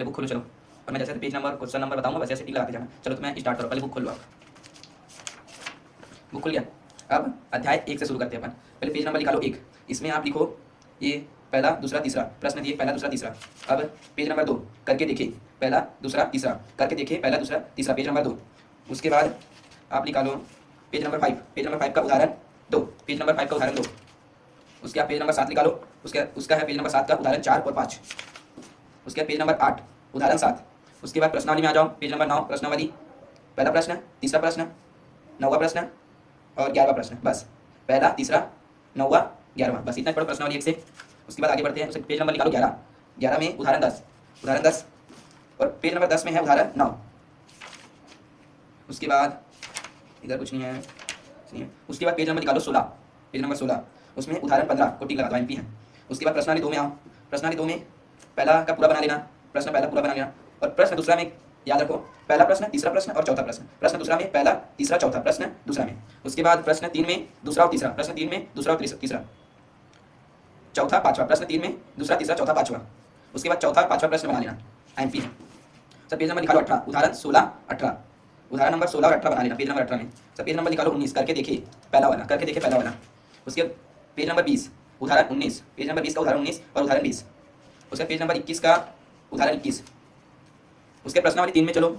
Book खोलो चलो, और मैं जैसे पेज नंबर क्वेश्चन नंबर बताऊंगा वैसे टिक लगाते जाना। चलो तो मैं स्टार्ट करो, पहले बुक खोलो आप। बुक खुल गया। अब अध्याय 1 से शुरू करते हैं अपन। पहले पेज नंबर निकालो 1, इसमें आप लिखो ये पहला दूसरा तीसरा प्रश्न दिए, पहला दूसरा तीसरा। अब पेज नंबर 2 करके देखिए, पहला दूसरा तीसरा करके देखिए, पहला दूसरा तीसरा, पेज नंबर 2। उसके बाद आप निकालो पेज नंबर 5, पेज नंबर 5 का उदाहरण 2, पेज नंबर 5 का उदाहरण 2। उसके बाद पेज नंबर 7 निकालो, उसका है पेज नंबर 7 का उदाहरण 4 और 5। उसके बाद पेज नंबर 8 उदाहरण 7। उसके बाद प्रश्नावली में आ जाओ, पेज नंबर 9 प्रश्नावली, पहला प्रश्न, तीसरा प्रश्न, 9वां प्रश्न और 11वां प्रश्न। बस पहला तीसरा 9वां 11वां, बस इतना पढ़ो प्रश्नावली 1 से। उसके बाद आगे बढ़ते हैं। पेज नंबर निकालो 11, 11 में उदाहरण 10, उदाहरण 10, और पेज नंबर 10 में है उदाहरण 9। उसके बाद इधर कुछ नहीं है, उसके बाद पेज नंबर निकालो 16, पेज नंबर 16, उसमें उदाहरण 15 को टिक लगा दो, एमपी है। उसके बाद प्रश्नावली 2 में आओ, प्रश्नावली 2 में पहला का पूरा बना लेना, प्रश्न पहला पूरा बना लेना, और प्रश्न दूसरा में याद रखो पहला प्रश्न, तीसरा प्रश्न और चौथा प्रश्न। प्रश्न दूसरा में पहला तीसरा चौथा, प्रश्न दूसरा में। उसके बाद प्रश्न 3 में दूसरा और तीसरा, प्रश्न 3 में दूसरा और तीसरा, चौथा पांचवा, प्रश्न 3 में दूसरा तीसरा चौथा पांचवा। उसके बाद चौथा पांचवा प्रश्न बना लेना, एमपी है। सब पेज नंबर निकालो 18, उदाहरण 16 18, उदाहरण नंबर 16 और 18 बना लेना पेज नंबर 18 में। सब पेज नंबर निकालो 19, करके देखिए पहला वाला, करके देखिए पहला वाला। उसके पेज नंबर 20 उदाहरण 19, पेज नंबर 20 का उदाहरण 19 और उदाहरण 20। उसके पेज नंबर 21 का उदाहरण 21। उसके प्रश्नावली 3 में चलो,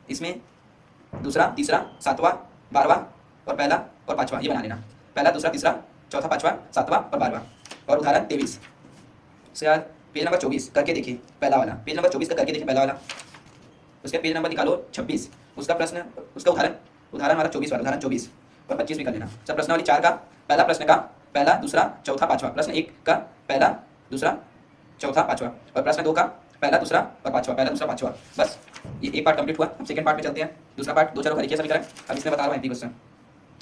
इसमें दूसरा तीसरा 7वां 12वां और पहला और 5वां, ये बना लेना, पहला दूसरा तीसरा चौथा पांचवा 7वां और 12वां, और उदाहरण 23। उसके बाद पेज नंबर 24 करके देखिए पहला वाला, पेज नंबर 24 का करके देखिए पहला वाला। उसके पेज नंबर निकालो 26, उसका प्रश्न, उसका उदाहरण वाला 24 वाला, उदाहरण 24 और 25 भी कर लेना। सब प्रश्नावली 4 का पहला प्रश्न का पहला दूसरा चौथा पांचवा, प्रश्न 1 का पहला दूसरा चौथा पांचवा, और प्रश्न 2 का पहला दूसरा और पांचवा, पहला दूसरा पांचवा। बस ये एक पार्ट कंप्लीट हुआ। अब सेकंड पार्ट में चलते हैं। दूसरा पार्ट 2 चलो लिखिए समीकरण। अब इसमें बता रहा हूँ एमपी क्वेश्चन।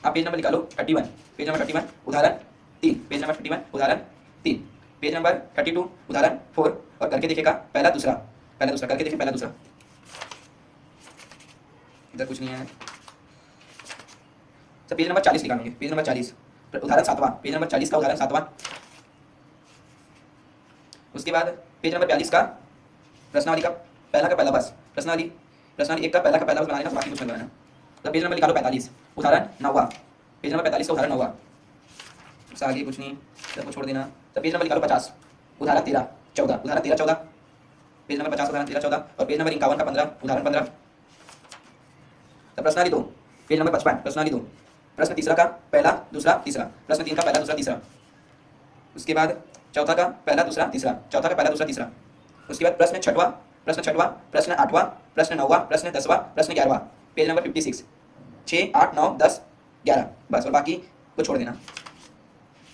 आप पेज नंबर निकालो 31, पेज नंबर 31 उदाहरण 3, पेज नंबर 31 उदाहरण 3, पेज नंबर 32 उदाहरण 4, और करके देखेगा पहला दूसरा करके देखिए पहला दूसरा। इधर कुछ नहीं है। सब पेज नंबर 40 निकालेंगे, पेज नंबर 40 उदाहरण 7वां, पेज नंबर 40 का उदाहरण 7वां। उसके बाद पेज नंबर 42 का प्रश्नावली का पहला बस, प्रश्नावली 1 का पहला बस बना लेना, बाकी कुछ मत बनाना। तो पेज नंबर निकालो 45 उदाहरण 9वां, पेज नंबर 45 का उदाहरण 9वां। उससे आगे कुछ नहीं, सबको छोड़ देना। तो पेज नंबर निकालो 50 उदाहरण 13 14, उदाहरण 13 14, पेज नंबर 50 उदाहरण 13 14, और पेज नंबर 51 का 15 उदाहरण 15। तो प्रश्नावली 2 पेज नंबर 55, प्रश्नावली 2 प्रश्न तीसरा का पहला दूसरा तीसरा, प्रश्न 3 का पहला दूसरा तीसरा। उसके बाद चौथा का पहला दूसरा तीसरा, चौथा का पहला दूसरा तीसरा। उसके बाद प्रश्न छठवां, प्रश्न 8वां, प्रश्न 9वां, प्रश्न 10वां, प्रश्न 11वां, पेज नंबर 56, 6 8 9 10 11, बस, और बाकी को छोड़ देना।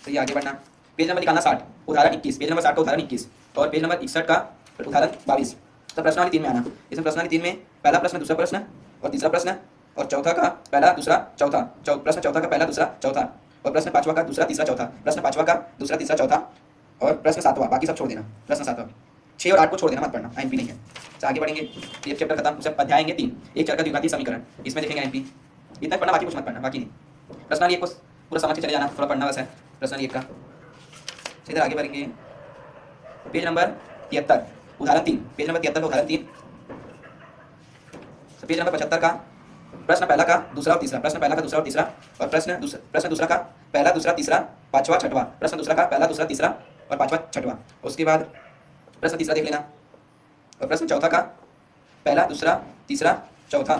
तो ये आगे बढ़ना। पेज नंबर निकालना 60 उदाहरण 21, पेज नंबर 60 का उदाहरण 21, और पेज नंबर 61 का उदाहरण 22। तो प्रश्नावली 3 में आना। इसमें प्रश्नावली 3 में पहला प्रश्न दूसरा प्रश्न और तीसरा प्रश्न, और चौथा का पहला दूसरा चौथा, प्रश्न चौथा का पहला दूसरा चौथा, और प्रश्न 5वां का दूसरा तीसरा चौथा, प्रश्न 5वां का दूसरा तीसरा चौथा, और प्रश्न 7वां, बाकी सब छोड़ देना। प्रश्न 7वां 6 और 8 को छोड़ देना, मत पढ़ना, एमपी नहीं है। तो आगे बढ़ेंगे, ये चैप्टर खत्म। उससे अध्याय आएंगे 3, एक चर का द्विघाती समीकरण, इसमें देखेंगे एमपी। इतना पढ़ना, बाकी कुछ मत पढ़ना, बाकी नहीं। प्रश्नावली 1 को पूरा समझ के चले जाना, थोड़ा पढ़ना बस है प्रश्नावली 1 का। सीधे आगे बढ़ेंगे। पेज नंबर 73 उदाहरण 3, पेज नंबर 73 का उदाहरण 3। पेज नंबर 75 का प्रश्न पहला का दूसरा और तीसरा, प्रश्न पहला का दूसरा और तीसरा, और प्रश्न दूसरा का पहला दूसरा तीसरा पांचवा छठवां, प्रश्न दूसरा का पहला दूसरा तीसरा और पांचवा छठवां। उसके बाद प्रश्न तीसरा देख लेना, और प्रश्न चौथा का पहला दूसरा तीसरा चौथा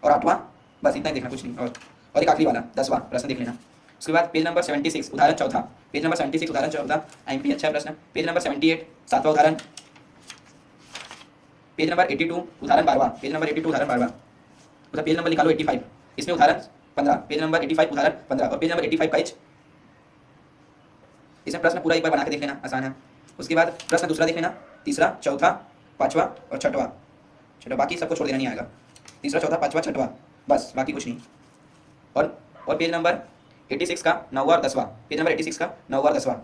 और 8वां, बस इतना ही देखना, कुछ नहीं। और एक आखिरी वाला 10वां प्रश्न देख लेना। उसके बाद पेज नंबर 76 उदाहरण चौथा, पेज नंबर 76 उदाहरण चौथा, एमपी अच्छा प्रश्न। पेज नंबर 78 7वां उदाहरण, पेज नंबर 82 उदाहरण 12वां, पेज नंबर 82 उदाहरण 12वां। उधर पेज नंबर निकालो 85, इसमें उदाहरण 15, पेज नंबर 85 उदाहरण 15, और पेज नंबर 85 का इसमें प्रश्न पूरा एक बार बना के देख लेना, आसान है। उसके बाद प्रश्न दूसरा देख लेना, तीसरा चौथा पांचवा और छठवां, बाकी सबको छोड़ देना, नहीं आएगा। तीसरा चौथा पांचवा छठवां, बस, बाकी कुछ नहीं। और पेज नंबर 86 का 9वां और 10वां, पेज नंबर 86 का 9वां और 10वां।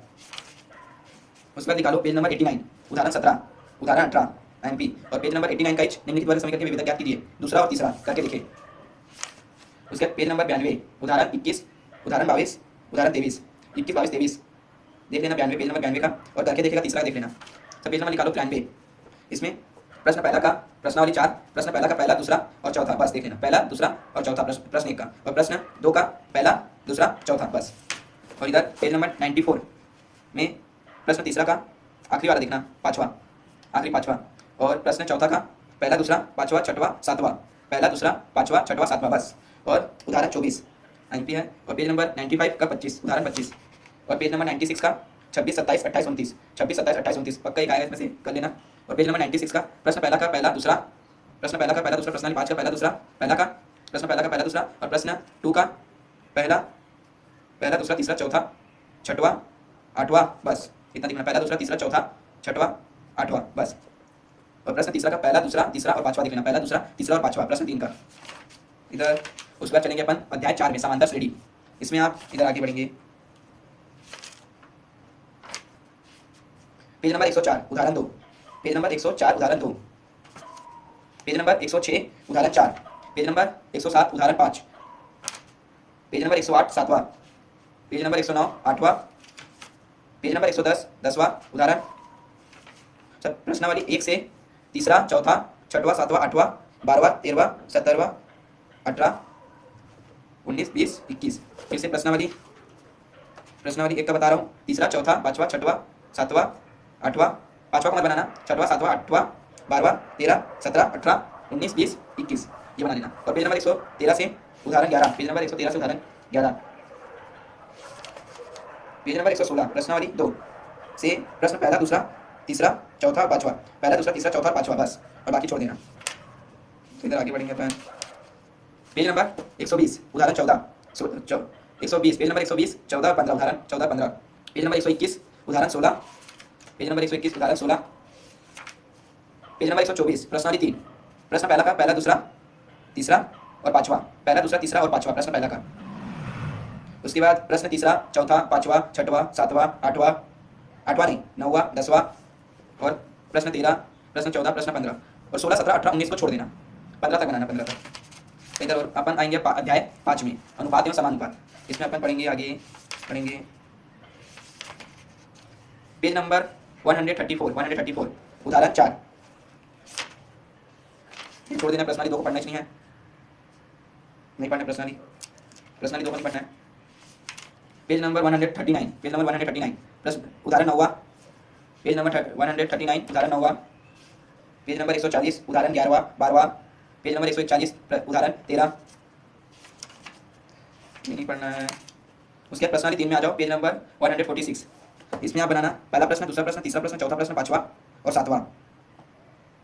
उसके बाद निकालो पेज नंबर 89 उदाहरण 17 उदाहरण 18 एमपी, और पेज नंबर 89 का निम्नलिखित वर्ग समीकरण की विविधता ज्ञात कीजिए, दूसरा और तीसरा करके देखिए। उसके बाद पेज नंबर 92 उदाहरण 21 उदाहरण 22 उदाहरण 23, 21 22 23 देख लेना 92, पेज नंबर 92 का, और करके देखेगा तीसरा देख लेना। सब पेज नंबर निकालो 93, इसमें प्रश्न पहला का प्रश्नावली 4, प्रश्न पहला का पहला दूसरा और चौथा, बस देख लेना, पहला दूसरा और चौथा प्रश्न 1 का, और प्रश्न 2 का पहला दूसरा चौथा, बस। और इधर पेज नंबर 94 में प्रश्न तीसरा का आखिरी वाला देखना, पाँचवा, आखिरी पाँचवा, और प्रश्न चौथा का पहला दूसरा पाँचवा छठवा सातवां, पहला दूसरा पाँचवा छठवा सातवां, बस। और उदाहरण 24 एमपी है। और पेज नंबर 95 का 25, उदाहरण 25, और पेज नंबर 96 का 26 27 28 29, 26 27 28 29, पक्का एक आएगा इसमें से, कर लेना। और पेज नंबर 96 का प्रश्न पहला का पहला दूसरा, प्रश्न पहला का पहला दूसरा, प्रश्न 5 का पहला दूसरा, पहला का प्रश्न पहला का पहला दूसरा, और प्रश्न 2 का पहला पहला दूसरा तीसरा चौथा छठवा आठवां, बस इतना दिखना, पहला दूसरा तीसरा चौथा छठवा आठवां, बस। और प्रश्न तीसरा का पहला दूसरा तीसरा और पांचवा दिख लेना, पहला दूसरा तीसरा और पांचवा, प्रश्न 3 का। इधर उसके बाद चलेंगे अपन अध्याय 4 में, समांतर श्रेणी। इसमें आप इधर आगे बढ़ेंगे, पेज नंबर 104 उदाहरण 2, पेज नंबर 104 उदाहरण 2, पेज नंबर 106 उदाहरण 4, पेज नंबर 107 उदाहरण 5, पेज नंबर 108 सातवां, पेज नंबर 109 आठवां, पेज नंबर 110 10वां उदाहरण। सब प्रश्नावली 1 से तीसरा चौथा छठवां सातवां आठवां 12वां 13वां 17वां 18 19 20 21। फिर से प्रश्नावली 1 का बता रहा हूँ, तीसरा चौथा पाँचवा छठवां सातवां आठवां, पाँचवा को मत बनाना, छठवां सातवां आठवां 12वां 13 17 18 19 20 21, ये बना लेना। और पेज नंबर 113 से उदाहरण 11, पेज नंबर 113 से उदाहरण 11, पेज नंबर 116 प्रश्नावली 2 से प्रश्न पहला दूसरा तीसरा चौथा पाँचवा, पहला दूसरा तीसरा चौथा पाँचवा, बस। और बाकी छोड़ देना। इधर आगे बढ़ेंगे अपन, पेज नंबर 120 उदाहरण 14 120, पेज नंबर 120 14 15 उदाहरण 14 15, पेज नंबर 121 उदाहरण 16, पेज नंबर 121 उदाहरण 16, पेज नंबर 124 प्रश्नावली 3, प्रश्न पहला का पहला दूसरा तीसरा और पाँचवा, पहला दूसरा तीसरा और पाँचवा, प्रश्न पहला का। उसके बाद प्रश्न तीसरा चौथा पाँचवा छठवा सातवां आठवां, आठवां नहीं नौवां 10वां, और प्रश्न 13 प्रश्न 14 प्रश्न 15, और 16 17 18 19 को छोड़ देना, 15 तक बनाना, 15 तक। इधर और अपन आएंगे अध्याय 5 में, अनुपात एवं समानुपात। इसमें अपन पढ़ेंगे, आगे पढ़ेंगे पेज नंबर 134 उदाहरण 4, ये छोड़ देना, प्रश्नावली 2 को पढ़ना ही नहीं है, नहीं पढ़ना प्रश्नावली 2 को नहीं पढ़ना है। पेज नंबर 139, पेज नंबर 139 प्रश्न उदाहरण 9वां, पेज नंबर 139 उदाहरण 9वां, पेज नंबर 140 उदाहरण 11वां 12वां, पेज नंबर 141 उदाहरण 13, नहीं पढ़ना है। उसके बाद प्रश्नावली 3 में आ जाओ, पेज नंबर 146, इसमें आप बनाना पहला प्रश्न दूसरा प्रश्न तीसरा प्रश्न चौथा प्रश्न पाँचवा और सातवां,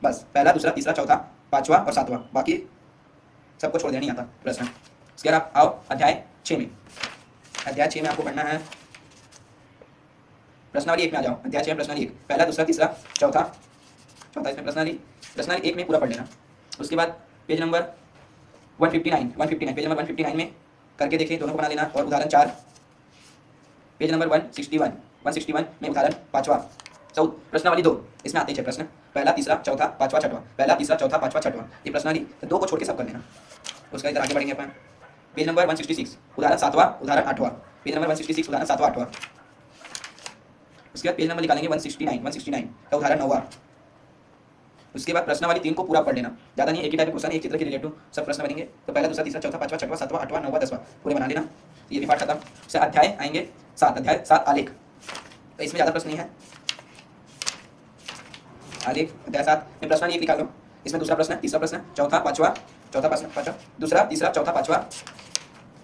बस। पहला दूसरा तीसरा चौथा पाँचवा और सातवां, बाकी सबको छोड़ देना, नहीं आता प्रश्न। उसके बाद आप आओ अध्याय 6 में, अध्याय 6 में आपको पढ़ना है, प्रश्नावली 1 में आ जाओ, अध्याय 6 प्रश्नावली 1, पहला दूसरा तीसरा चौथा इसमें प्रश्नावली 1 में पूरा पढ़ लेना। उसके बाद पेज नंबर 159 पेज नंबर 159 में करके देखिए, दोनों को बना लेना। और उदाहरण 4 पेज नंबर 161 में उदाहरण 5वां, प्रश्नावली 2, इसमें आते हैं 6 प्रश्न, पहला तीसरा चौथा पाँचवा छठवां, पहला तीसरा चौथा पाँचवा छठवां, ये प्रश्नावली 2 को छोड़ के सब कर लेना। उसका इधर आगे बढ़ेंगे अपन, पेज नंबर 166 उदाहरण 7वां उदाहरण 8वां, पेज नंबर 166 उदाहरण 7वां 8वां। उसके बाद पेज नंबर निकालेंगे 169 का उदाहरण 9वां। उसके बाद प्रश्नावली 3 को पूरा पढ़ लेना, ज़्यादा नहीं, एक ही टाइप क्वेश्चन, एक चित्र के रिलेटिव सब प्रश्न बनेंगे। तो पहला दूसरा तीसरा चौथा पाँचवा छठवां सातवां आठवां 9वां 10वां पूरे बना लेना, ये भी पाठ खत्म। उससे अध्याय आएंगे 7, अध्याय 7 आलेख, तो इसमें ज़्यादा प्रश्न नहीं है। आलेख अध्याय 7 में प्रश्नावली 1 निकाल लो, इसमें दूसरा प्रश्न तीसरा प्रश्न चौथा पाँचवा चौथा प्रश्न पाँचवा दूसरा तीसरा चौथा पाँचवा,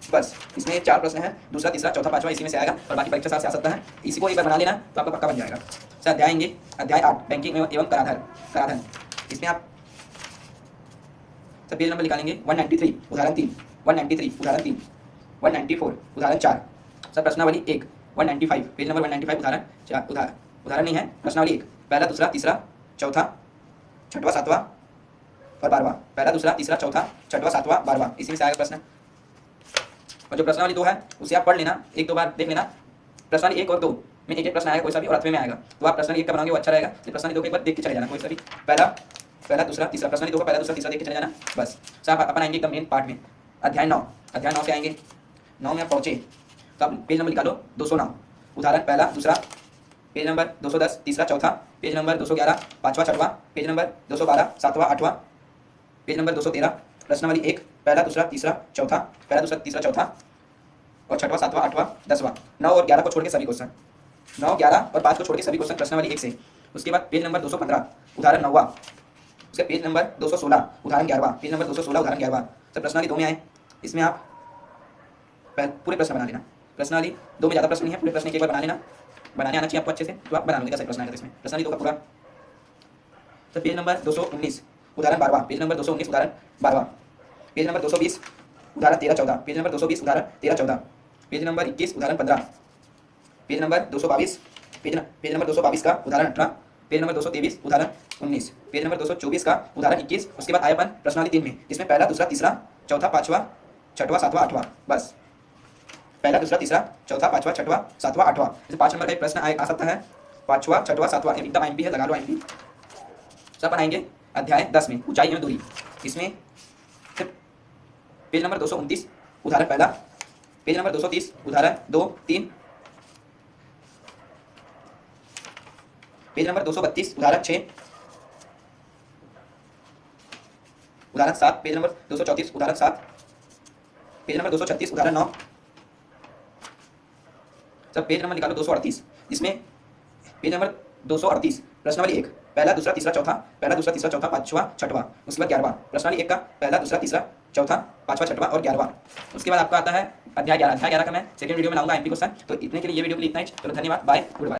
बस। इसमें 4 प्रश्न हैं, दूसरा तीसरा चौथा पाँचवा इसी में से आएगा, और बाकी परीक्षा से आ सकता है। इसी को एक बार बना लेना तो आपका पक्का बन जाएगा। सर अध्याय आएंगे अध्याय 8 बैंकिंग एवं कराधान, इसमें आप सब पेज नंबर निकालेंगे 193 उदाहरण 3, 193 उदाहरण 3, 194 उदाहरण 4, सब प्रश्नावली 1, 195 पेज नंबर 195 उदाहरण 4, उदाहरण नहीं है, प्रश्नावली 1, पहला दूसरा तीसरा चौथा छठवां सातवां और 12वां, पहला दूसरा तीसरा चौथा छठवां सातवां 12वां, इसी में से आएगा प्रश्न। और जो प्रश्नावली 2 है उसे आप पढ़ लेना, 1-2 बार देख लेना। प्रश्नावली 1 और 2 में एक प्रश्न आएगा कोई सा भी, और 8वें में आएगा, तो आप प्रश्नावली 1 का बनाओगे वो अच्छा रहेगा। प्रश्नावली 2 को एक बार देख के चले जाना, कोई सा भी पहला दूसरा तीसरा, प्रश्नावली 2 का पहला दूसरा तीसरा देख के चले जाना, बस। सब अपन आएंगे एकदम मेन पार्ट में, अध्याय 9 से आएंगे। 9 में आप पहुँचे तो आप पेज नंबर निकालो 209 उदाहरण पहला दूसरा पेज नंबर 210 तीसरा चौथा, पेज नंबर 211 पाँचवा छठवा, पेज नंबर 212 सातवां आठवां, पेज नंबर 213 प्रश्नावली 1 पहला दूसरा तीसरा चौथा, पहला दूसरा तीसरा चौथा और छठवां सातवां आठवां 10वां। 9 और 11 को छोड़ के सभी क्वेश्चन, 9 11 और 5 को छोड़ के सभी क्वेश्चन प्रश्नावली 1 से। उसके बाद पेज नंबर 215 उदाहरण 9वां, उसके पेज नंबर 216 उदाहरण 11वां, पेज नंबर 216 उदाहरण 11वां। सब प्रश्नावली 2 में आए, इसमें आप पूरे प्रश्न बना लेना। प्रश्नावली 2 में ज़्यादा प्रश्न नहीं है, पूरे प्रश्न एक बार बना लेना, बनाने आना चाहिए आपको अच्छे से, तो आप बना लोगे। सही प्रश्न आएगा इसमें प्रश्नावली 2 का पूरा। तो पेज नंबर 219 उदाहरण 12वां, पेज नंबर 219 उदाहरण 12वां, पेज नंबर 220 उदाहरण 13 14, पेज नंबर 220 उदाहरण 13 14, पेज नंबर 21 उदाहरण 15, पेज नंबर 222 पेज नंबर 222 का उदाहरण 18, पेज नंबर 223 उदाहरण 19, पेज नंबर 224 का उदाहरण 21। उसके बाद आए अपन प्रश्नावली 3 में, जिसमें पहला दूसरा तीसरा चौथा पाँचवा छठवां सातवां आठवां, बस पहला दूसरा तीसरा चौथा पाँचवा छठवां सातवां आठवां। जैसे 5 नंबर का एक प्रश्न आ सकता है, पाँचवा छठवां सातवां, एकदम एमपी है, लगा लो एमपी। सब अपन आएंगे अध्याय 10 में, ऊंचाई एवं दूरी। इसमें पेज नंबर 229 उदाहरण पहला, पेज नंबर 230 उदाहरण 2 3, पेज नंबर 232 उदाहरण 6 उदाहरण 7, पेज नंबर 234 उदाहरण 7, पेज नंबर 236 उदाहरण 9। सब पेज नंबर निकालो 238। इसमें पेज नंबर 238 प्रश्नावली 1 पहला दूसरा तीसरा चौथा, पहला दूसरा तीसरा चौथा पाँचवा छठवां, उसके बाद 11वां। प्रश्नावली 1 का पहला दूसरा तीसरा चौथा पाँचवा छठवां और 11वां। उसके बाद आपका आता है अध्याय 11। अध्याय 11 का मैं सेकंड वीडियो में लाऊंगा एमपी क्वेश्चन। तो इतने के लिए ये वीडियो के लिए इतना ही। चलो धन्यवाद, बाय, गुड बाय।